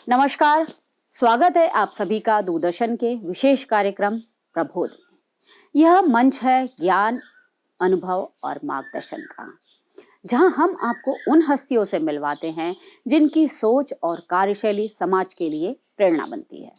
नमस्कार, स्वागत है आप सभी का दूरदर्शन के विशेष कार्यक्रम प्रबोध में। यह मंच है ज्ञान, अनुभव और मार्गदर्शन का, जहां हम आपको उन हस्तियों से मिलवाते हैं जिनकी सोच और कार्यशैली समाज के लिए प्रेरणा बनती है।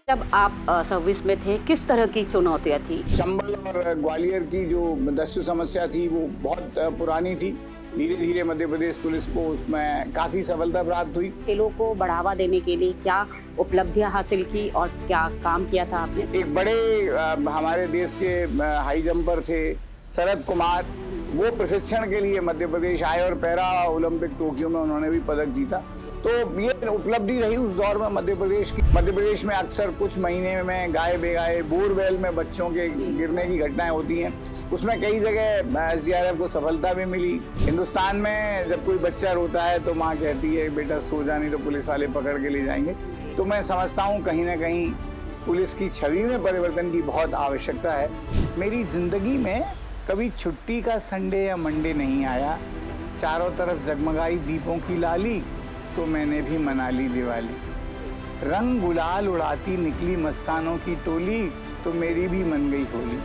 जब आप सर्विस में थे, किस तरह की चुनौतियां थी? चंबल और ग्वालियर की जो दस्यु समस्या थी वो बहुत पुरानी थी। धीरे धीरे मध्य प्रदेश पुलिस को उसमें काफ़ी सफलता प्राप्त हुई। खेलों को बढ़ावा देने के लिए क्या उपलब्धियां हासिल की और क्या काम किया था आपने? एक बड़े हमारे देश के हाई जंपर थे शरद कुमार, वो प्रशिक्षण के लिए मध्य प्रदेश आए और पैरा ओलंपिक टोक्यो में उन्होंने भी पदक जीता। तो ये उपलब्धि रही उस दौर में मध्य प्रदेश की। मध्य प्रदेश में अक्सर कुछ महीने में गाय बेगाए बोरवेल में बच्चों के गिरने की घटनाएं होती हैं। उसमें कई जगह SDRF को सफलता भी मिली। हिंदुस्तान में जब कोई बच्चा रोता है तो माँ कहती है बेटा सो जा, नहीं तो पुलिस वाले पकड़ के ले जाएंगे। तो मैं समझता हूँ कहीं ना कहीं पुलिस की छवि में परिवर्तन की बहुत आवश्यकता है। मेरी जिंदगी में कभी छुट्टी का संडे या मंडे नहीं आया। चारों तरफ जगमगाई दीपों की लाली, तो मैंने भी मना ली दिवाली। रंग गुलाल उड़ाती निकली मस्तानों की टोली, तो मेरी भी मन गई होली।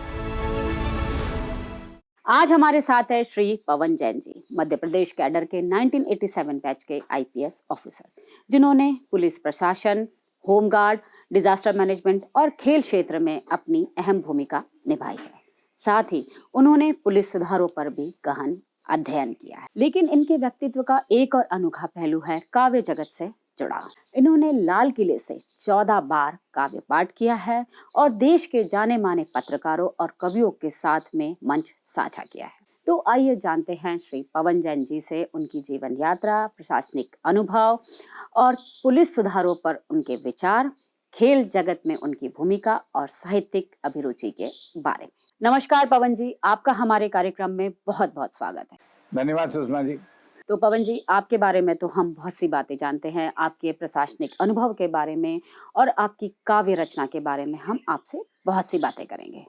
आज हमारे साथ है श्री पवन जैन जी, मध्य प्रदेश कैडर के 1987 बैच के IPS ऑफिसर, जिन्होंने पुलिस प्रशासन, होमगार्ड, डिजास्टर मैनेजमेंट और खेल क्षेत्र में अपनी अहम भूमिका निभाई है। साथ ही उन्होंने पुलिस सुधारों पर भी गहन अध्ययन किया है। लेकिन इनके व्यक्तित्व का एक और अनोखा पहलू है काव्य जगत से जुड़ा। इन्होंने लाल किले से 14 बार काव्य पाठ किया है और देश के जाने माने पत्रकारों और कवियों के साथ में मंच साझा किया है। तो आइए जानते हैं श्री पवन जैन जी से उनकी जीवन यात्रा, प्रशासनिक अनुभव और पुलिस सुधारों पर उनके विचार, खेल जगत में उनकी भूमिका और साहित्यिक अभिरुचि के बारे में। नमस्कार पवन जी, आपका हमारे कार्यक्रम में बहुत बहुत स्वागत है। धन्यवाद सुषमा जी। तो पवन जी, आपके बारे में तो हम बहुत सी बातें जानते हैं, आपके प्रशासनिक अनुभव के बारे में और आपकी काव्य रचना के बारे में हम आपसे बहुत सी बातें करेंगे।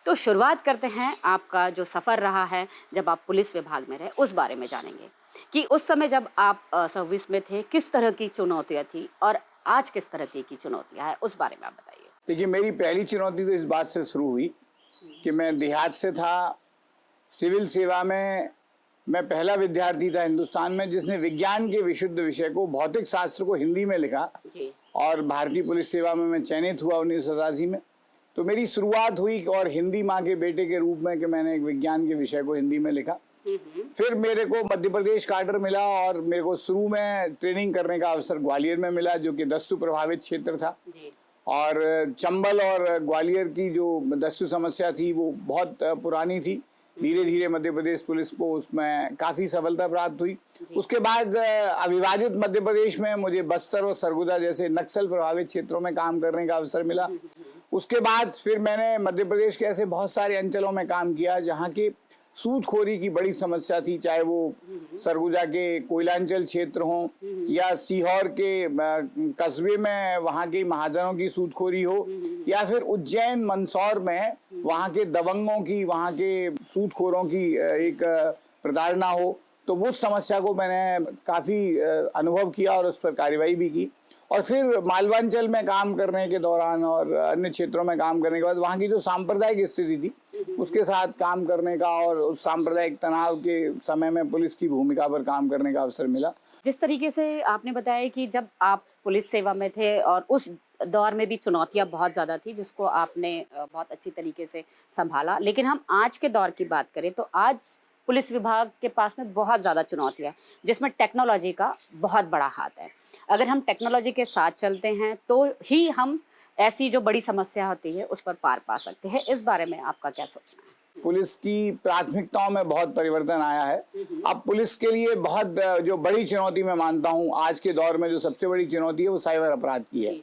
तो शुरुआत करते हैं, आपका जो सफर रहा है जब आप पुलिस विभाग में रहे उस बारे में जानेंगे कि उस समय जब आप सर्विस में थे किस तरह की चुनौतियां थी और आज किस तरह की चुनौतियां हैं, उस बारे में आप बताइए। देखिए, मेरी पहली चुनौती तो इस बात से शुरू हुई कि मैं देहात से था। सिविल सेवा में मैं पहला विद्यार्थी था हिंदुस्तान में जिसने विज्ञान के विशुद्ध विषय को, भौतिक शास्त्र को हिंदी में लिखा जी। और भारतीय पुलिस सेवा में मैं चयनित हुआ 1987 में। तो मेरी शुरुआत हुई और हिंदी माँ के बेटे के रूप में कि मैंने एक विज्ञान के विषय को हिंदी में लिखा। फिर मेरे को मध्य प्रदेश कैडर मिला और मेरे को शुरू में ट्रेनिंग करने का अवसर ग्वालियर में मिला, जो कि दस्यु प्रभावित क्षेत्र था जी। और चंबल और ग्वालियर की जो दस्यु समस्या थी वो बहुत पुरानी थी। धीरे धीरे मध्य प्रदेश पुलिस को उसमें काफ़ी सफलता प्राप्त हुई। उसके बाद अविभाजित मध्य प्रदेश में मुझे बस्तर और सरगुजा जैसे नक्सल प्रभावित क्षेत्रों में काम करने का अवसर मिला। उसके बाद फिर मैंने मध्य प्रदेश के ऐसे बहुत सारे अंचलों में काम किया जहाँ की सूदखोरी की बड़ी समस्या थी, चाहे वो सरगुजा के कोयलांचल क्षेत्र हो या सीहोर के कस्बे में वहाँ के महाजनों की सूदखोरी हो या फिर उज्जैन मंदसौर में वहाँ के दबंगों की, वहाँ के सूदखोरों की एक प्रताड़ना हो। तो वो समस्या को मैंने काफ़ी अनुभव किया और उस पर कार्रवाई भी की। और फिर मालवांचल में काम करने के दौरान और अन्य क्षेत्रों में काम करने के बाद वहाँ की जो सांप्रदायिक स्थिति थी उसके साथ काम करने का और उस सांप्रदायिक तनाव के समय में पुलिस की भूमिका पर काम करने का अवसर मिला। जिस तरीके से आपने बताया कि जब आप पुलिस सेवा में थे और उस दौर में भी चुनौतियां बहुत ज़्यादा थी जिसको आपने बहुत अच्छी तरीके से संभाला, लेकिन हम आज के दौर की बात करें तो आज पुलिस विभाग के पास में बहुत ज़्यादा चुनौतियां हैं जिसमें टेक्नोलॉजी का बहुत बड़ा हाथ है। अगर हम टेक्नोलॉजी के साथ चलते हैं तो ही हम ऐसी जो बड़ी समस्या होती है उस पर पार पा सकते हैं। इस बारे में आपका क्या सोचना है? पुलिस की प्राथमिकताओं में बहुत परिवर्तन आया है। अब पुलिस के लिए बहुत जो बड़ी चुनौती मैं मानता हूँ आज के दौर में, जो सबसे बड़ी चुनौती है वो साइबर अपराध की है।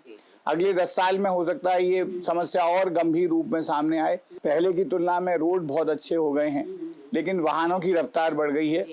अगले 10 साल में हो सकता है ये समस्या और गंभीर रूप में सामने आए। पहले की तुलना में रोड बहुत अच्छे हो गए हैं लेकिन वाहनों की रफ्तार बढ़ गई है।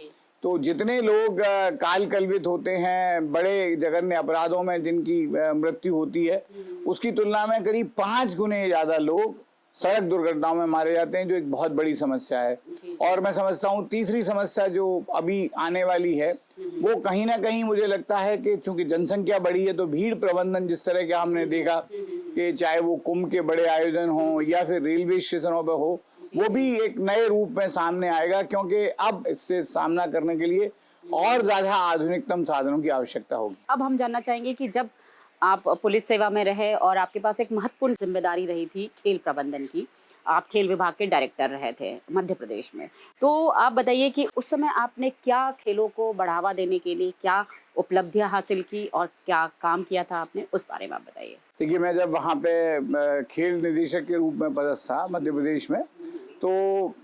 तो जितने लोग काल कलवित होते हैं बड़े जघन्य अपराधों में जिनकी मृत्यु होती है उसकी तुलना में करीब 5 गुने ज़्यादा लोग सड़क दुर्घटनाओं में मारे जाते हैं, जो एक बहुत बड़ी समस्या है। और मैं समझता हूँ तीसरी समस्या जो अभी आने वाली है वो कहीं ना कहीं मुझे लगता है कि चूंकि जनसंख्या बड़ी है तो भीड़ प्रबंधन जिस तरह के हमने देखा कि चाहे वो कुंभ के बड़े आयोजन हो या फिर रेलवे स्टेशनों पर हो, वो भी एक नए रूप में सामने आएगा, क्योंकि अब इससे सामना करने के लिए और ज्यादा आधुनिकतम साधनों की आवश्यकता होगी। अब हम जानना चाहेंगे कि जब आप पुलिस सेवा में रहे और आपके पास एक महत्वपूर्ण जिम्मेदारी रही थी खेल प्रबंधन की, आप खेल विभाग के डायरेक्टर रहे थे मध्य प्रदेश में, तो आप बताइए कि उस समय आपने क्या खेलों को बढ़ावा देने के लिए क्या उपलब्धियां हासिल की और क्या काम किया था आपने, उस बारे में आप बताइए। देखिए, मैं जब वहाँ पे खेल निदेशक के रूप में पदस्थ था मध्य प्रदेश में, तो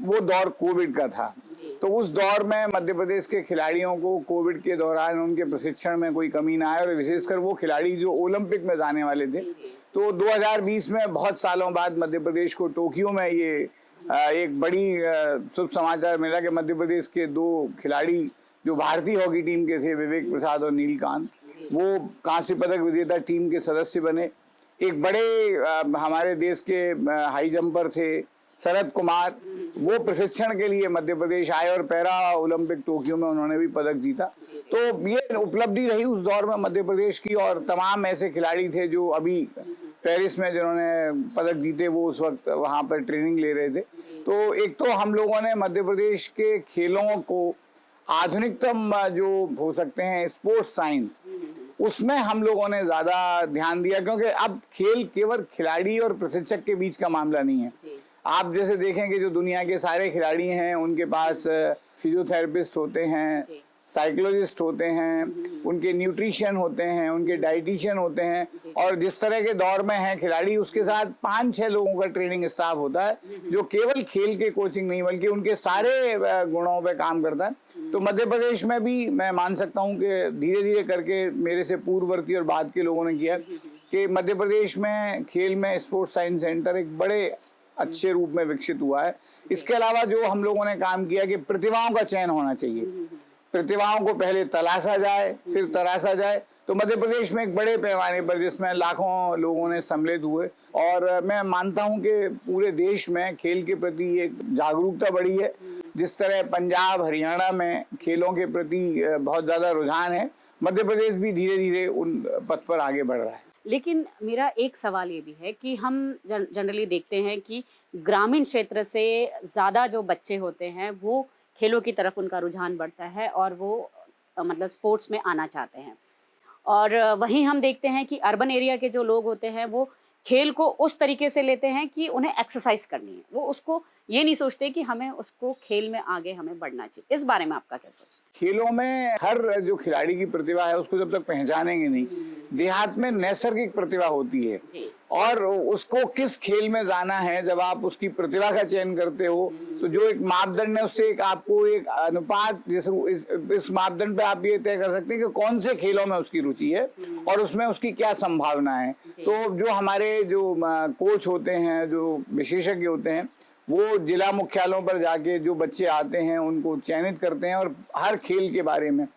वो दौर कोविड का था। तो उस दौर में मध्य प्रदेश के खिलाड़ियों को कोविड के दौरान उनके प्रशिक्षण में कोई कमी ना आए, और विशेषकर वो खिलाड़ी जो ओलंपिक में जाने वाले थे। तो 2020 में बहुत सालों बाद मध्य प्रदेश को टोक्यो में ये एक बड़ी शुभ समाचार मिला कि मध्य प्रदेश के 2 खिलाड़ी जो भारतीय हॉकी टीम के थे, विवेक प्रसाद और नीलकांत, वो कांस्य पदक विजेता टीम के सदस्य बने। एक बड़े हमारे देश के हाई जंपर थे शरद कुमार, वो प्रशिक्षण के लिए मध्य प्रदेश आए और पैरा ओलंपिक टोक्यो में उन्होंने भी पदक जीता। तो ये उपलब्धि रही उस दौर में मध्य प्रदेश की, और तमाम ऐसे खिलाड़ी थे जो अभी पेरिस में जिन्होंने पदक जीते, वो उस वक्त वहाँ पर ट्रेनिंग ले रहे थे। तो एक तो हम लोगों ने मध्य प्रदेश के खेलों को आधुनिकतम जो हो सकते हैं स्पोर्ट्स साइंस, उसमें हम लोगों ने ज्यादा ध्यान दिया, क्योंकि अब खेल केवल खिलाड़ी और प्रशिक्षक के बीच का मामला नहीं है। आप जैसे देखें कि जो दुनिया के सारे खिलाड़ी हैं उनके पास फिजियोथेरेपिस्ट होते हैं, साइकोलॉजिस्ट होते हैं, उनके न्यूट्रिशन होते हैं, उनके डाइटिशियन होते हैं, और जिस तरह के दौर में हैं खिलाड़ी, उसके साथ 5-6 लोगों का ट्रेनिंग स्टाफ होता है जो केवल खेल के कोचिंग नहीं बल्कि उनके सारे गुणों पे काम करता है। तो मध्य प्रदेश में भी मैं मान सकता हूँ कि धीरे धीरे करके मेरे से पूर्ववर्ती और बाद के लोगों ने किया कि मध्य प्रदेश में खेल में स्पोर्ट्स साइंस सेंटर एक बड़े अच्छे रूप में विकसित हुआ है। इसके अलावा जो हम लोगों ने काम किया कि प्रतिभाओं का चयन होना चाहिए, प्रतिभाओं को पहले तलाशा जाए फिर तराशा जाए। तो मध्य प्रदेश में एक बड़े पैमाने पर जिसमें लाखों लोगों ने सम्मिलित हुए, और मैं मानता हूं कि पूरे देश में खेल के प्रति एक जागरूकता बढ़ी है। जिस तरह पंजाब हरियाणा में खेलों के प्रति बहुत ज्यादा रुझान है, मध्य प्रदेश भी धीरे धीरे उन पथ पर आगे बढ़ रहा है। लेकिन मेरा एक सवाल ये भी है कि हम जनरली देखते हैं कि ग्रामीण क्षेत्र से ज़्यादा जो बच्चे होते हैं वो खेलों की तरफ उनका रुझान बढ़ता है और वो मतलब स्पोर्ट्स में आना चाहते हैं, और वहीं हम देखते हैं कि अर्बन एरिया के जो लोग होते हैं वो खेल को उस तरीके से लेते हैं कि उन्हें एक्सरसाइज करनी है, वो उसको ये नहीं सोचते कि हमें उसको खेल में आगे हमें बढ़ना चाहिए। इस बारे में आपका क्या सोच? खेलों में हर जो खिलाड़ी की प्रतिभा है उसको जब तक पहचानेंगे नहीं, देहात में नैसर्गिक प्रतिभा होती है और उसको किस खेल में जाना है, जब आप उसकी प्रतिभा का चयन करते हो तो जो एक मापदंड है उससे एक आपको एक अनुपात, इस मापदंड पे आप ये तय कर सकते हैं कि कौन से खेलों में उसकी रुचि है और उसमें उसकी क्या संभावना है। तो जो हमारे जो कोच होते हैं, जो विशेषज्ञ होते हैं, वो जिला मुख्यालयों पर जाके जो बच्चे आते हैं उनको चयनित करते हैं और हर खेल के बारे में,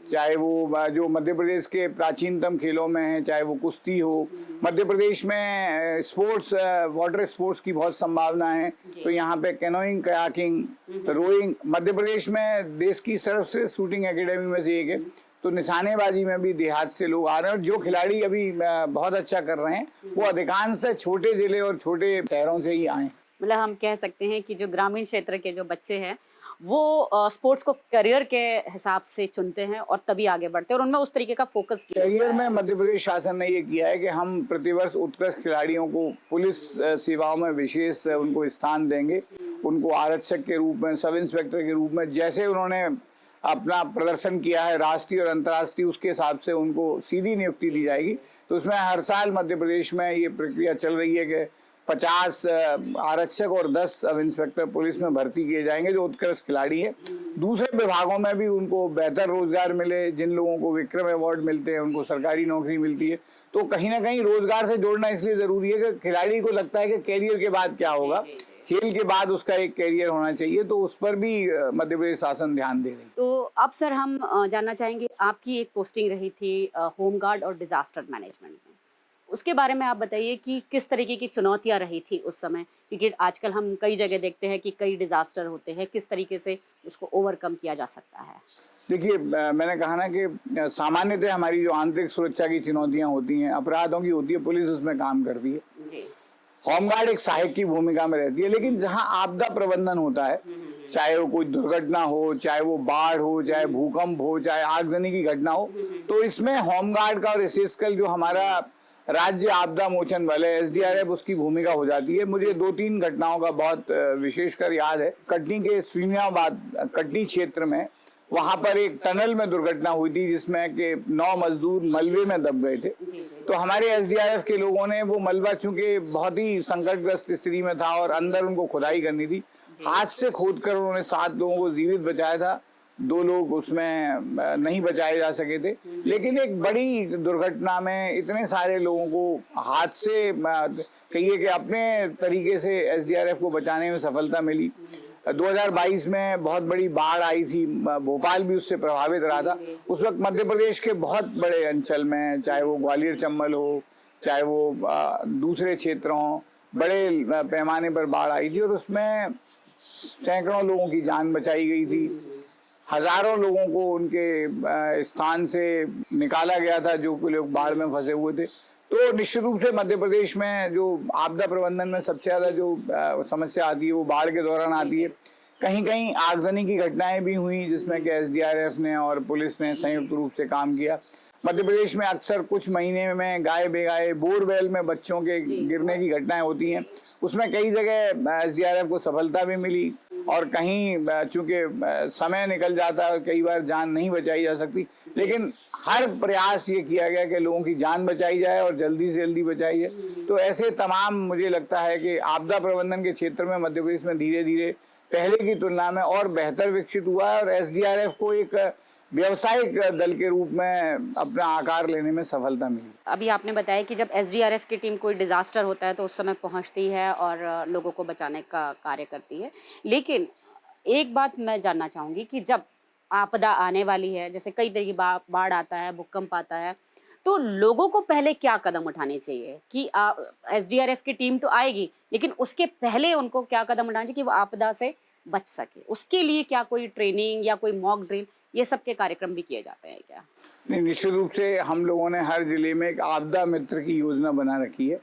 चाहे वो जो मध्य प्रदेश के प्राचीनतम खेलों में है, चाहे वो कुश्ती हो, मध्य प्रदेश में स्पोर्ट्स वाटर स्पोर्ट्स की बहुत संभावना है। तो यहाँ पे canoeing, kayaking, rowing, Madhya Pradesh में देश की सर्वश्रेष्ठ शूटिंग एकेडमी में से एक है। तो निशानेबाजी में भी देहात से लोग आ रहे हैं और जो खिलाड़ी अभी बहुत अच्छा कर रहे हैं वो अधिकांशतः छोटे जिले और छोटे शहरों से ही आए। मतलब हम कह सकते हैं कि जो ग्रामीण क्षेत्र के जो बच्चे हैं वो स्पोर्ट्स को करियर के हिसाब से चुनते हैं और तभी आगे बढ़ते हैं और उनमें उस तरीके का फोकस भी। करियर में मध्य प्रदेश शासन ने ये किया है कि हम प्रतिवर्ष उत्कृष्ट खिलाड़ियों को पुलिस सेवाओं में विशेष उनको स्थान देंगे, उनको आरक्षक के रूप में, सब इंस्पेक्टर के रूप में, जैसे उन्होंने अपना प्रदर्शन किया है राष्ट्रीय और अंतर्राष्ट्रीय, उसके हिसाब से उनको सीधी नियुक्ति दी जाएगी। तो उसमें हर साल मध्य प्रदेश में ये प्रक्रिया चल रही है कि 50 आरक्षक और 10 सब इंस्पेक्टर पुलिस में भर्ती किए जाएंगे जो उत्कृष्ट खिलाड़ी हैं। दूसरे विभागों में भी उनको बेहतर रोजगार मिले, जिन लोगों को विक्रम अवार्ड मिलते हैं उनको सरकारी नौकरी मिलती है। तो कहीं ना कहीं रोजगार से जोड़ना इसलिए जरूरी है कि खिलाड़ी को लगता है कि कैरियर के बाद क्या होगा, खेल के बाद उसका एक कैरियर होना चाहिए, तो उस पर भी मध्य प्रदेश शासन ध्यान दे रही है। तो अब सर हम जानना चाहेंगे, आपकी एक पोस्टिंग रही थी होमगार्ड और डिजास्टर मैनेजमेंट में, उसके बारे में आप बताइए कि किस तरीके की चुनौतियां रही थी उस समय, क्योंकि आजकल हम कई जगह देखते हैं कि कई डिजास्टर होते हैं, किस तरीके से उसको ओवरकम किया जा सकता है। देखिए, मैंने कहा ना कि सामान्यतः हमारी जो आंतरिक सुरक्षा की चुनौतियां होती हैं, अपराधों की होती है, पुलिस उसमें काम करती है जी। होमगार्ड एक सहायक की भूमिका में रहती है। लेकिन जहां आपदा प्रबंधन होता है, चाहे वो कोई दुर्घटना हो, चाहे वो बाढ़ हो, चाहे भूकंप हो, चाहे आगजनी की घटना हो, तो इसमें होमगार्ड का और विशेषकर जो हमारा राज्य आपदा मोचन बल है SDRF, उसकी भूमिका हो जाती है। मुझे 2-3 घटनाओं का बहुत विशेषकर याद है। कटनी के श्रीनियाबाद कटनी क्षेत्र में वहां पर एक टनल में दुर्घटना हुई थी जिसमें कि 9 मजदूर मलबे में दब गए थे। तो हमारे SDRF के लोगों ने वो मलबा, चूंकि बहुत ही संकटग्रस्त स्थिति में था और अंदर उनको खुदाई करनी थी, हाथ से खोदकर उन्होंने 7 लोगों को जीवित बचाया था। 2 लोग उसमें नहीं बचाए जा सके थे। लेकिन एक बड़ी दुर्घटना में इतने सारे लोगों को हाथ से कहिए कि अपने तरीके से SDRF को बचाने में सफलता मिली। 2022 में बहुत बड़ी बाढ़ आई थी, भोपाल भी उससे प्रभावित रहा था। उस वक्त मध्य प्रदेश के बहुत बड़े अंचल में, चाहे वो ग्वालियर चंबल हो, चाहे वो दूसरे क्षेत्र हों, बड़े पैमाने पर बाढ़ आई थी और उसमें सैकड़ों लोगों की जान बचाई गई थी। हजारों लोगों को उनके स्थान से निकाला गया था जो लोग बाढ़ में फंसे हुए थे। तो निश्चित रूप से मध्य प्रदेश में जो आपदा प्रबंधन में सबसे ज़्यादा जो समस्या आती है वो बाढ़ के दौरान आती है। कहीं कहीं आगजनी की घटनाएं भी हुई जिसमें कि SDRF ने और पुलिस ने संयुक्त रूप से काम किया। मध्य प्रदेश में अक्सर कुछ महीने में गाय बेगाए बोरवेल में बच्चों के गिरने की घटनाएं होती हैं। उसमें कई जगह SDRF को सफलता भी मिली और कहीं चूंकि समय निकल जाता है और कई बार जान नहीं बचाई जा सकती, लेकिन हर प्रयास ये किया गया कि लोगों की जान बचाई जाए और जल्दी से जल्दी बचाई जाए। तो ऐसे तमाम, मुझे लगता है कि आपदा प्रबंधन के क्षेत्र में मध्य प्रदेश में धीरे धीरे पहले की तुलना में और बेहतर विकसित हुआ है और SDRF को एक व्यावसायिक दल के रूप में अपना आकार लेने में सफलता मिली। अभी आपने बताया कि जब SDRF की टीम कोई डिजास्टर होता है तो उस समय पहुंचती है और लोगों को बचाने का कार्य करती है। लेकिन एक बात मैं जानना चाहूंगी कि जब आपदा आने वाली है, जैसे कई तरह की बाढ़ आता है, भूकंप आता है, तो लोगों को पहले क्या कदम उठाने चाहिए कि SDRF की टीम तो आएगी, लेकिन उसके पहले उनको क्या कदम उठाने चाहिए कि वो आपदा से बच सके? उसके लिए क्या कोई ट्रेनिंग या कोई मॉक ड्रिल, ये सब के कार्यक्रम भी किए जाते हैं क्या? नहीं, निश्चित रूप से हम लोगों ने हर जिले में एक आपदा मित्र की योजना बना रखी है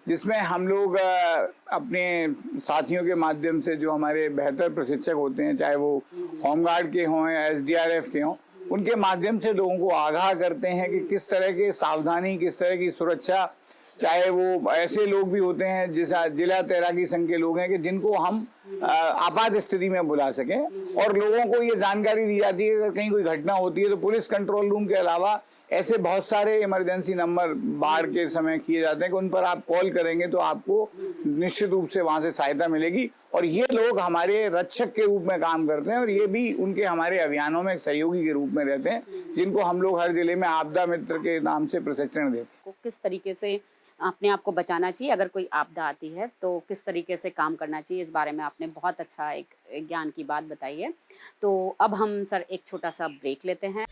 जिसमें हम लोग अपने साथियों के माध्यम से, जो हमारे बेहतर प्रशिक्षक होते हैं, चाहे वो होमगार्ड के हों या SDRF के हों, उनके माध्यम से लोगों को आगाह करते हैं कि किस तरह की सावधानी, किस तरह की सुरक्षा, चाहे वो ऐसे लोग भी होते हैं जैसा जिला तैराकी संघ के लोग हैं कि जिनको हम आपात स्थिति में बुला सकें, और लोगों को ये जानकारी दी जाती है कि अगर कहीं कोई घटना होती है तो पुलिस कंट्रोल रूम के अलावा ऐसे बहुत सारे इमरजेंसी नंबर बाढ़ के समय किए जाते हैं कि उन पर आप कॉल करेंगे तो आपको निश्चित रूप से वहां से सहायता मिलेगी। और ये लोग हमारे रक्षक के रूप में काम करते हैं और ये भी उनके हमारे अभियानों में एक सहयोगी के रूप में रहते हैं, जिनको हम लोग हर जिले में आपदा मित्र के नाम से प्रशिक्षण देते हैं। किस तरीके से अपने आप को बचाना चाहिए अगर कोई आपदा आती है, तो किस तरीके से काम करना चाहिए, इस बारे में आपने बहुत अच्छा एक ज्ञान की बात बताई है। तो अब हम सर एक छोटा सा ब्रेक लेते हैं।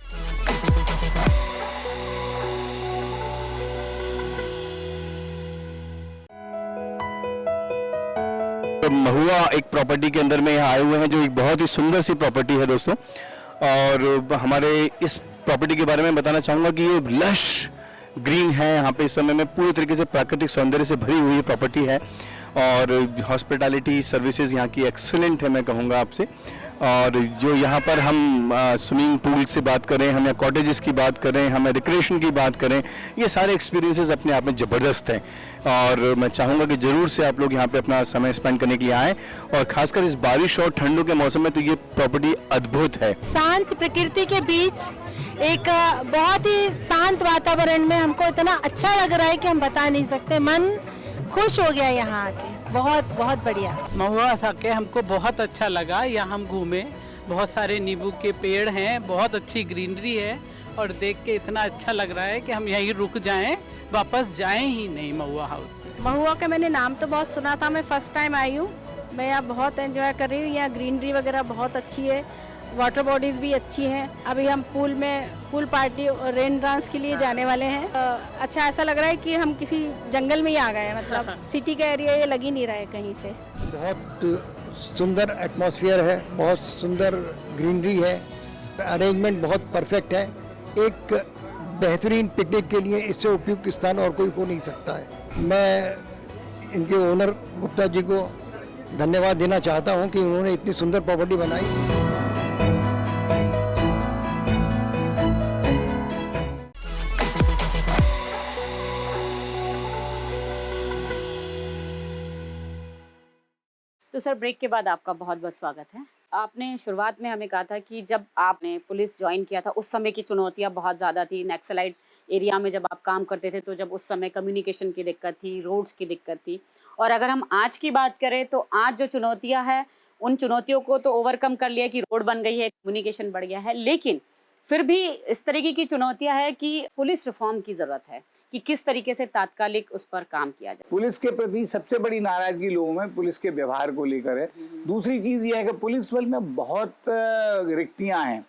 तो महुआ एक प्रॉपर्टी के अंदर में यहाँ आए हुए हैं जो एक बहुत ही सुंदर सी प्रॉपर्टी है दोस्तों, और हमारे इस प्रॉपर्टी के बारे में बताना चाहूँगा कि ये लश ग्रीन है। यहाँ पे इस समय में पूरी तरीके से प्राकृतिक सौंदर्य से भरी हुई प्रॉपर्टी है और हॉस्पिटैलिटी सर्विसेज यहाँ की एक्सीलेंट है, मैं कहूँगा आपसे। और जो यहाँ पर हम स्विमिंग पूल से बात करें, हम या कॉटेजेस की बात करें, हम रिक्रिएशन की बात करें, ये सारे एक्सपीरियंसेस अपने आप में ज़बरदस्त हैं। और मैं चाहूँगा कि ज़रूर से आप लोग यहाँ पे अपना समय स्पेंड करने के लिए आएँ, और खासकर इस बारिश और ठंडों के मौसम में तो ये प्रॉपर्टी अद्भुत है। शांत प्रकृति के बीच एक बहुत ही शांत वातावरण में हमको इतना अच्छा लग रहा है कि हम बता नहीं सकते। मन खुश हो गया यहाँ आके, बहुत बहुत बढ़िया। महुआ आके हमको बहुत अच्छा लगा। यहाँ हम घूमे, बहुत सारे नींबू के पेड़ हैं, बहुत अच्छी ग्रीनरी है और देख के इतना अच्छा लग रहा है कि हम यहीं रुक जाएं, वापस जाएं ही नहीं महुआ हाउस से। महुआ का मैंने नाम तो बहुत सुना था, मैं फर्स्ट टाइम आई हूँ। मैं यहाँ बहुत एंजॉय कर रही हूँ, यहाँ ग्रीनरी वगैरह बहुत अच्छी है, वाटर बॉडीज भी अच्छी हैं। अभी हम पूल पार्टी और रेन डांस के लिए जाने वाले हैं। अच्छा ऐसा लग रहा है कि हम किसी जंगल में ही आ गए हैं, मतलब सिटी का एरिया ये लग ही नहीं रहा है कहीं से। बहुत सुंदर एटमॉस्फेयर है, बहुत सुंदर ग्रीनरी है, अरेंजमेंट बहुत परफेक्ट है। एक बेहतरीन पिकनिक के लिए इससे उपयुक्त स्थान और कोई हो नहीं सकता है। मैं इनके ओनर गुप्ता जी को धन्यवाद देना चाहता हूं कि उन्होंने इतनी सुंदर प्रॉपर्टी बनाई। तो सर, ब्रेक के बाद आपका बहुत बहुत स्वागत है। आपने शुरुआत में हमें कहा था कि जब आपने पुलिस ज्वाइन किया था उस समय की चुनौतियां बहुत ज़्यादा थी। नक्सलाइट एरिया में जब आप काम करते थे तो जब उस समय कम्युनिकेशन की दिक्कत थी, रोड्स की दिक्कत थी। और अगर हम आज की बात करें तो आज जो चुनौतियां हैं उन चुनौतियों को तो ओवरकम कर लिया कि रोड बन गई है, कम्युनिकेशन बढ़ गया है, लेकिन फिर भी इस तरीके की चुनौतियां है कि पुलिस रिफॉर्म की जरूरत है कि किस तरीके से तात्कालिक उस पर काम किया जाए। पुलिस के प्रति सबसे बड़ी नाराजगी लोगों में पुलिस के व्यवहार को लेकर है। दूसरी चीज ये है कि पुलिस बल में बहुत रिक्तियां हैं।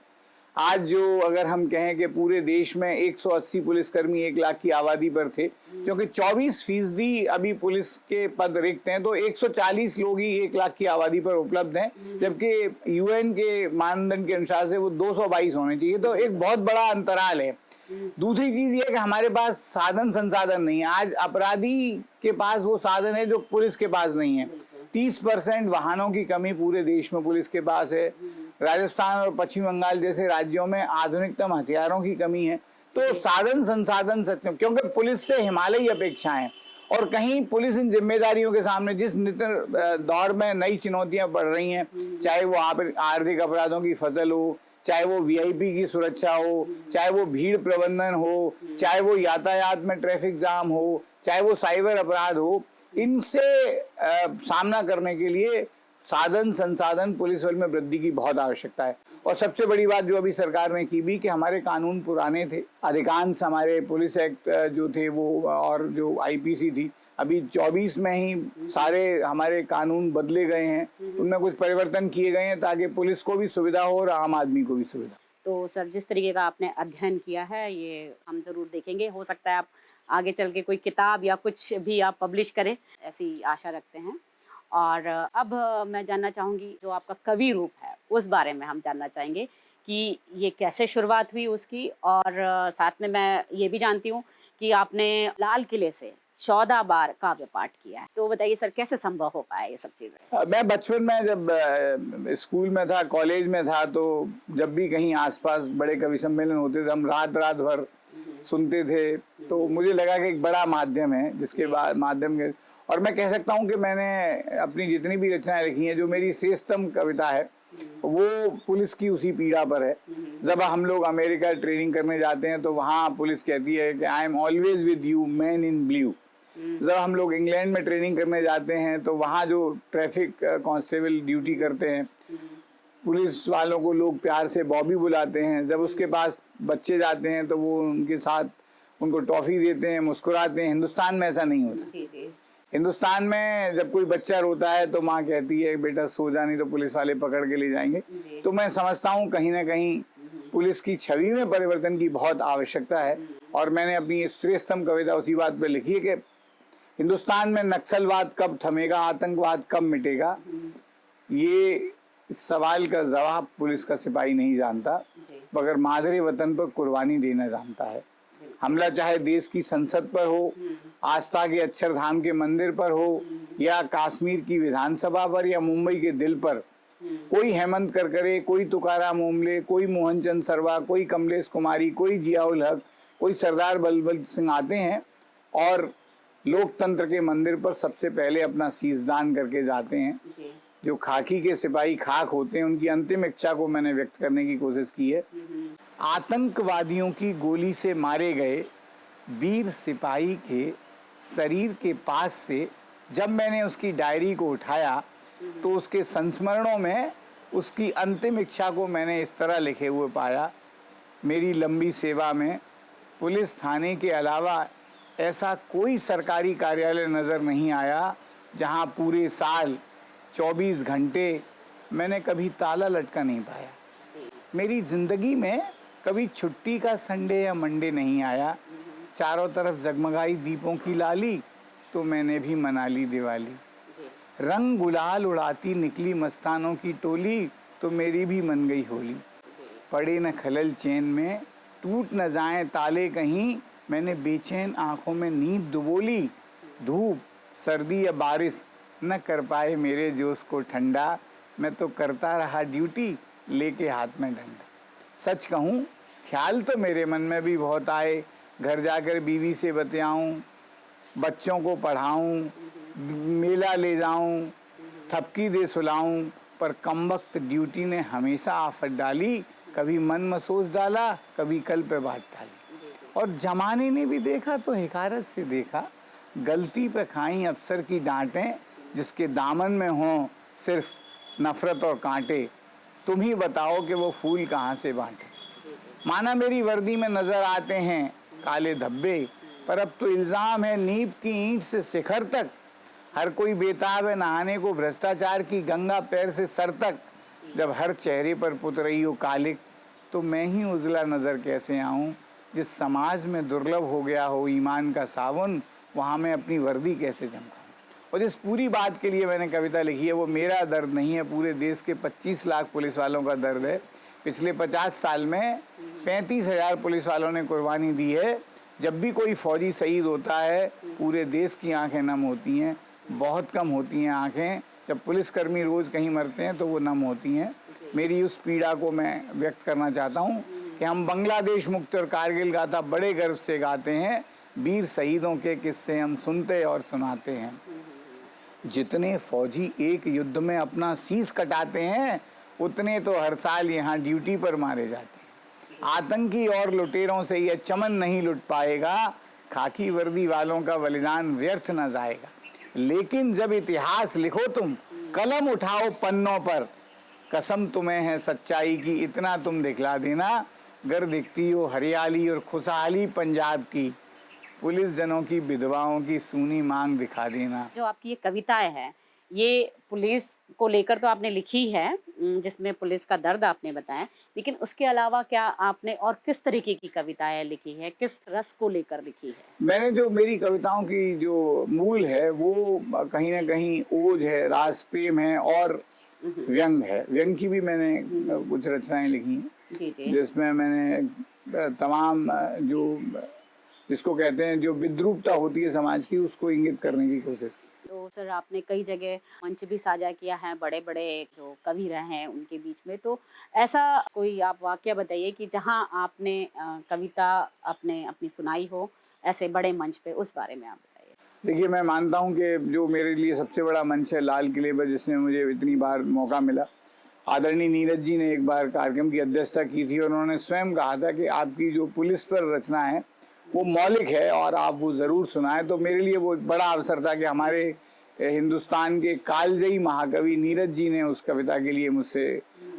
आज जो अगर हम कहें कि पूरे देश में 180 पुलिसकर्मी 1 लाख की आबादी पर थे, क्योंकि 24% अभी पुलिस के पद रिक्त हैं, तो 140 लोग ही 1 लाख की आबादी पर उपलब्ध हैं, जबकि यूएन के मानदंड के अनुसार से वो 222 होने चाहिए। तो एक बहुत बड़ा अंतराल है। दूसरी चीज ये है कि हमारे पास साधन संसाधन नहीं है। आज अपराधी के पास वो साधन है जो पुलिस के पास नहीं है। 30% वाहनों की कमी पूरे देश में पुलिस के पास है। राजस्थान और पश्चिम बंगाल जैसे राज्यों में आधुनिकतम हथियारों की कमी है। तो साधन संसाधन सच में, क्योंकि पुलिस से हिमालयी अपेक्षाएं, और कहीं पुलिस इन जिम्मेदारियों के सामने जिस नित्य दौर में नई चुनौतियां बढ़ रही हैं, चाहे वो आर्थिक अपराधों की फसल हो, चाहे वो वीआईपी की सुरक्षा हो, चाहे वो भीड़ प्रबंधन हो, चाहे वो यातायात में ट्रैफिक जाम हो, चाहे वो साइबर अपराध हो, इनसे सामना करने के लिए साधन संसाधन पुलिस बल में वृद्धि की बहुत आवश्यकता है। और सबसे बड़ी बात जो अभी सरकार ने की भी कि हमारे कानून पुराने थे। अधिकांश हमारे पुलिस एक्ट जो थे वो और जो आईपीसी थी, अभी 24 में ही सारे हमारे कानून बदले गए हैं, उनमें कुछ परिवर्तन किए गए हैं ताकि पुलिस को भी सुविधा हो और आम आदमी को भी सुविधा। तो सर, जिस तरीके का आपने अध्ययन किया है ये हम ज़रूर देखेंगे। हो सकता है आप आगे चल के कोई किताब या कुछ भी आप पब्लिश करें, ऐसी आशा रखते हैं। और अब मैं जानना चाहूँगी जो आपका कवि रूप है उस बारे में हम जानना चाहेंगे कि ये कैसे शुरुआत हुई उसकी। और साथ में मैं ये भी जानती हूँ कि आपने लाल किले से 14 बार काव्य पाठ किया है। तो बताइए सर, कैसे संभव हो पाया ये सब चीज़ें? मैं बचपन में जब स्कूल में था, कॉलेज में था, तो जब भी कहीं आसपास बड़े कवि सम्मेलन होते थे हम रात रात भर सुनते थे। तो मुझे लगा कि एक बड़ा माध्यम है जिसके बाद माध्यम के, और मैं कह सकता हूँ कि मैंने अपनी जितनी भी रचनाएं लिखी हैं, जो मेरी श्रेष्ठतम कविता है वो पुलिस की उसी पीड़ा पर है। जब हम लोग अमेरिका ट्रेनिंग करने जाते हैं तो वहाँ पुलिस कहती है कि I am always with you man in blue. जब हम लोग इंग्लैंड में ट्रेनिंग करने जाते हैं तो वहाँ जो ट्रैफिक कांस्टेबल ड्यूटी करते हैं, पुलिस वालों को लोग प्यार से बॉबी बुलाते हैं। जब उसके पास बच्चे जाते हैं तो वो उनके साथ उनको टॉफ़ी देते हैं, मुस्कुराते हैं। हिंदुस्तान में ऐसा नहीं होता। जी जी। हिंदुस्तान में जब कोई बच्चा रोता है तो माँ कहती है बेटा सो जा, नहीं तो पुलिस वाले पकड़ के ले जाएंगे। तो मैं समझता हूँ कहीं ना कहीं पुलिस की छवि में परिवर्तन की बहुत आवश्यकता है। और मैंने अपनी श्रेष्ठतम कविता उसी बात पर लिखी है कि हिंदुस्तान में नक्सलवाद कब थमेगा, आतंकवाद कब मिटेगा, ये इस सवाल का जवाब पुलिस का सिपाही नहीं जानता, मगर मादरे वतन पर कुर्बानी देना जानता है। हमला चाहे देश की संसद पर हो, आस्था के अक्षरधाम के मंदिर पर हो, या कश्मीर की विधानसभा पर, या मुंबई के दिल पर, कोई हेमंत करकरे, कोई तुकाराम ओमले, कोई मोहनचंद सरवा, कोई कमलेश कुमारी, कोई जियाउल हक, कोई सरदार बलवंत सिंह आते हैं और लोकतंत्र के मंदिर पर सबसे पहले अपना शीशदान करके जाते हैं। जो खाकी के सिपाही खाक होते हैं, उनकी अंतिम इच्छा को मैंने व्यक्त करने की कोशिश की है। आतंकवादियों की गोली से मारे गए वीर सिपाही के शरीर के पास से जब मैंने उसकी डायरी को उठाया तो उसके संस्मरणों में उसकी अंतिम इच्छा को मैंने इस तरह लिखे हुए पाया। मेरी लंबी सेवा में पुलिस थाने के अलावा ऐसा कोई सरकारी कार्यालय नज़र नहीं आया जहां पूरे साल 24 घंटे मैंने कभी ताला लटका नहीं पाया। मेरी ज़िंदगी में कभी छुट्टी का संडे या मंडे नहीं आया। चारों तरफ जगमगाई दीपों की लाली, तो मैंने भी मना ली दिवाली। रंग गुलाल उड़ाती निकली मस्तानों की टोली, तो मेरी भी मन गई होली। पड़े न खलल चैन में, टूट न जाएं ताले कहीं, मैंने बेचैन आंखों में नींद डुबोली। धूप सर्दी या बारिश न कर पाए मेरे जोश को ठंडा, मैं तो करता रहा ड्यूटी लेके हाथ में डंडा। सच कहूँ ख्याल तो मेरे मन में भी बहुत आए, घर जाकर बीवी से बतियाऊँ, बच्चों को पढ़ाऊँ, मेला ले जाऊँ, थपकी दे सुलाऊँ, पर कमबख्त ड्यूटी ने हमेशा आफत डाली। कभी मन में सोच डाला, कभी कल पे बात डाली। और जमाने ने भी देखा तो हिकारत से देखा, गलती पे खाई अफसर की डांटें, जिसके दामन में हों सिर्फ नफ़रत और कांटे। तुम ही बताओ कि वो फूल कहाँ से बांटे। माना मेरी वर्दी में नज़र आते हैं काले धब्बे, पर अब तो इल्ज़ाम है नींव की ईंट से शिखर तक। हर कोई बेताब है नहाने को भ्रष्टाचार की गंगा पैर से सर तक। जब हर चेहरे पर पुत रही हो कालिक, तो मैं ही उजला नज़र कैसे आऊँ। जिस समाज में दुर्लभ हो गया हो ईमान का सावन, वहाँ मैं अपनी वर्दी कैसे चमकाऊँ। और जिस पूरी बात के लिए मैंने कविता लिखी है वो मेरा दर्द नहीं है, पूरे देश के 25 लाख पुलिस वालों का दर्द है। पिछले 50 साल में 35,000 पुलिस वालों ने कुर्बानी दी है। जब भी कोई फौजी शहीद होता है, पूरे देश की आंखें नम होती हैं। बहुत कम होती हैं आंखें, जब पुलिसकर्मी रोज़ कहीं मरते हैं तो वो नम होती हैं। मेरी उस पीड़ा को मैं व्यक्त करना चाहता हूँ कि हम बांग्लादेश मुक्ति और कारगिल गाथा बड़े गर्व से गाते हैं। वीर शहीदों के किस्से हम सुनते और सुनाते हैं। जितने फौजी एक युद्ध में अपना शीश कटाते हैं, उतने तो हर साल यहाँ ड्यूटी पर मारे जाते हैं। आतंकी और लुटेरों से यह चमन नहीं लुट पाएगा, खाकी वर्दी वालों का बलिदान व्यर्थ न जाएगा। लेकिन जब इतिहास लिखो तुम, कलम उठाओ पन्नों पर, कसम तुम्हें है सच्चाई की इतना तुम दिखला देना। गर दिखती हो हरियाली और खुशहाली पंजाब की, पुलिस जनों की विधवाओं की सूनी मांग दिखा देना। जो आपकी ये कविताएं हैं, ये पुलिस को लेकर तो आपने लिखी है, जिसमें पुलिस का दर्द आपने बताया, लेकिन उसके अलावा क्या आपने और किस तरीके की कविताएं लिखी है, किस रस को लेकर लिखी है? मैंने जो मेरी कविताओं की जो मूल है वो कहीं ना कहीं ओज है, रास प्रेम है और व्यंग है। व्यंग की भी मैंने कुछ रचनाएं लिखी हैं, जी जी, जिसमें मैंने तमाम जो जिसको कहते हैं जो विद्रूपता होती है समाज की, उसको इंगित करने की कोशिश की। तो सर आपने कई जगह मंच भी साझा किया है, बड़े बड़े जो कवि रहे हैं उनके बीच में, तो ऐसा कोई आप वाकया बताइए कि जहां आपने कविता आपने अपनी सुनाई हो ऐसे बड़े मंच पे, उस बारे में आप बताइए। देखिए, मैं मानता हूं कि जो मेरे लिए सबसे बड़ा मंच है लाल किले पर, जिसमें मुझे इतनी बार मौका मिला। आदरणीय नीरज जी ने एक बार कार्यक्रम की अध्यक्षता की थी और उन्होंने स्वयं कहा था कि आपकी जो पुलिस पर रचना है वो मौलिक है और आप वो ज़रूर सुनाएं। तो मेरे लिए वो एक बड़ा अवसर था कि हमारे हिंदुस्तान के कालजयी महाकवि नीरज जी ने उस कविता के लिए मुझसे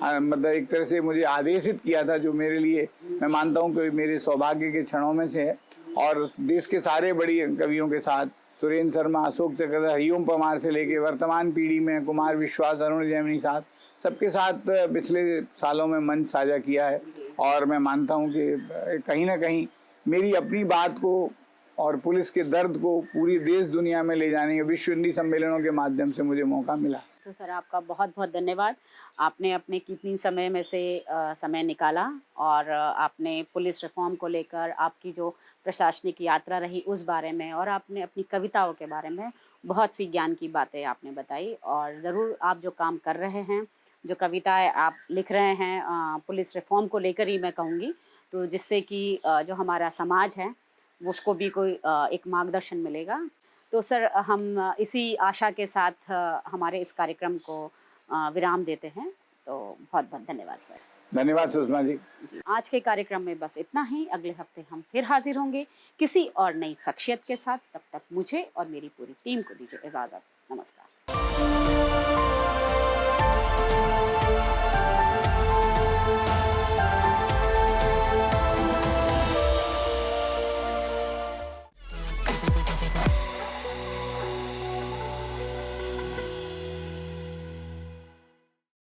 मतलब एक तरह से मुझे आदेशित किया था, जो मेरे लिए मैं मानता हूँ कि मेरे सौभाग्य के क्षणों में से है। और देश के सारे बड़ी कवियों के साथ, सुरेंद्र शर्मा, अशोक चक्रधर, हरिओम परमार से लेके वर्तमान पीढ़ी में कुमार विश्वास, अरुण जैमिनी साहब, सबके साथ पिछले सालों में मंच साझा किया है। और मैं मानता हूँ कि कहीं ना कहीं मेरी अपनी बात को और पुलिस के दर्द को पूरी देश दुनिया में ले जाने के विश्व हिंदी सम्मेलनों के माध्यम से मुझे मौका मिला। तो सर आपका बहुत बहुत धन्यवाद। आपने अपने कितनी समय में से समय निकाला और आपने पुलिस रिफॉर्म को लेकर आपकी जो प्रशासनिक यात्रा रही उस बारे में, और आपने अपनी कविताओं के बारे में बहुत सी ज्ञान की बातें आपने बताई। और ज़रूर आप जो काम कर रहे हैं, जो कविताएं आप लिख रहे हैं पुलिस रिफॉर्म को लेकर ही मैं कहूँगी, तो जिससे कि जो हमारा समाज है उसको भी कोई एक मार्गदर्शन मिलेगा। तो सर हम इसी आशा के साथ हमारे इस कार्यक्रम को विराम देते हैं। तो बहुत बहुत धन्यवाद सर। धन्यवाद सुषमा जी। आज के कार्यक्रम में बस इतना ही। अगले हफ्ते हम फिर हाजिर होंगे किसी और नई शख्सियत के साथ। तब तक मुझे और मेरी पूरी टीम को दीजिए इजाज़त। नमस्कार।